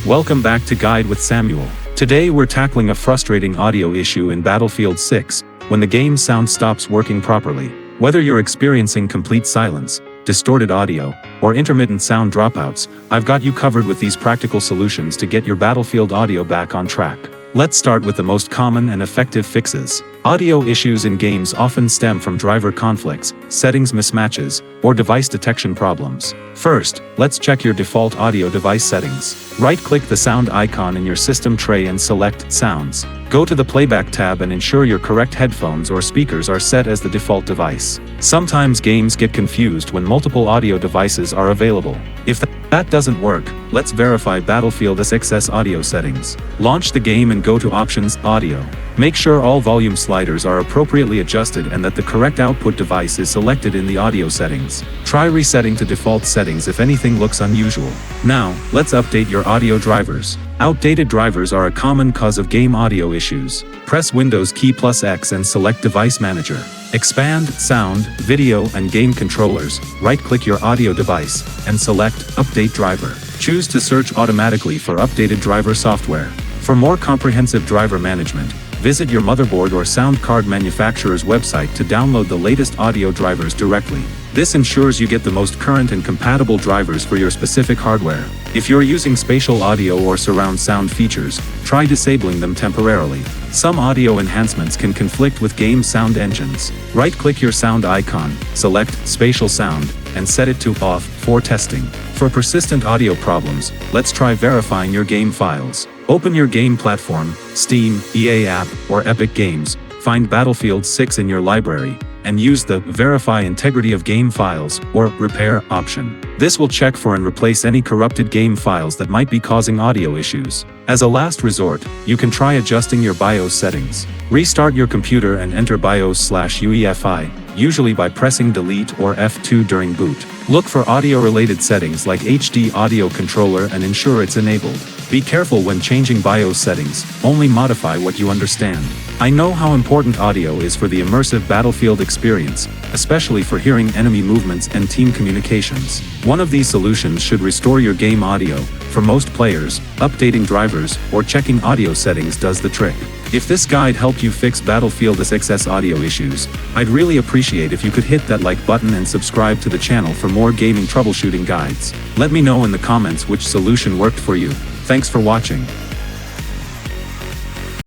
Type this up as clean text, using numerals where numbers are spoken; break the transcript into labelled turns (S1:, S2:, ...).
S1: Welcome back to Guide with Samuel. Today we're tackling a frustrating audio issue in Battlefield 6, when the game's sound stops working properly. Whether you're experiencing complete silence, distorted audio, or intermittent sound dropouts, I've got you covered with these practical solutions to get your Battlefield audio back on track. Let's start with the most common and effective fixes. Audio issues in games often stem from driver conflicts, settings mismatches, or device detection problems. First, let's check your default audio device settings. Right-click the sound icon in your system tray and select Sounds. Go to the Playback tab and ensure your correct headphones or speakers are set as the default device. Sometimes games get confused when multiple audio devices are available. If that doesn't work, let's verify Battlefield 6's audio settings. Launch the game and go to Options, Audio. Make sure all volume sliders are appropriately adjusted and that the correct output device is selected in the audio settings. Try resetting to default settings if anything looks unusual. Now, let's update your audio drivers. Outdated drivers are a common cause of game audio issues. Press Windows key +X and select Device Manager. Expand Sound, Video and Game Controllers, right-click your audio device, and select Update Driver. Choose to search automatically for updated driver software. For more comprehensive driver management, visit your motherboard or sound card manufacturer's website to download the latest audio drivers directly. This ensures you get the most current and compatible drivers for your specific hardware. If you're using spatial audio or surround sound features, try disabling them temporarily. Some audio enhancements can conflict with game sound engines. Right-click your sound icon, select Spatial Sound, and set it to Off for testing. For persistent audio problems, let's try verifying your game files. Open your game platform, Steam, EA App, or Epic Games, find Battlefield 6 in your library, and use the Verify Integrity of Game Files, or Repair option. This will check for and replace any corrupted game files that might be causing audio issues. As a last resort, you can try adjusting your BIOS settings. Restart your computer and enter BIOS/UEFI, usually by pressing Delete or F2 during boot. Look for audio-related settings like HD audio controller and ensure it's enabled. Be careful when changing BIOS settings, only modify what you understand. I know how important audio is for the immersive Battlefield experience, especially for hearing enemy movements and team communications. One of these solutions should restore your game audio. For most players, updating drivers or checking audio settings does the trick. If this guide helped you fix Battlefield 6's audio issues, I'd really appreciate if you could hit that like button and subscribe to the channel for more gaming troubleshooting guides. Let me know in the comments which solution worked for you. Thanks for watching.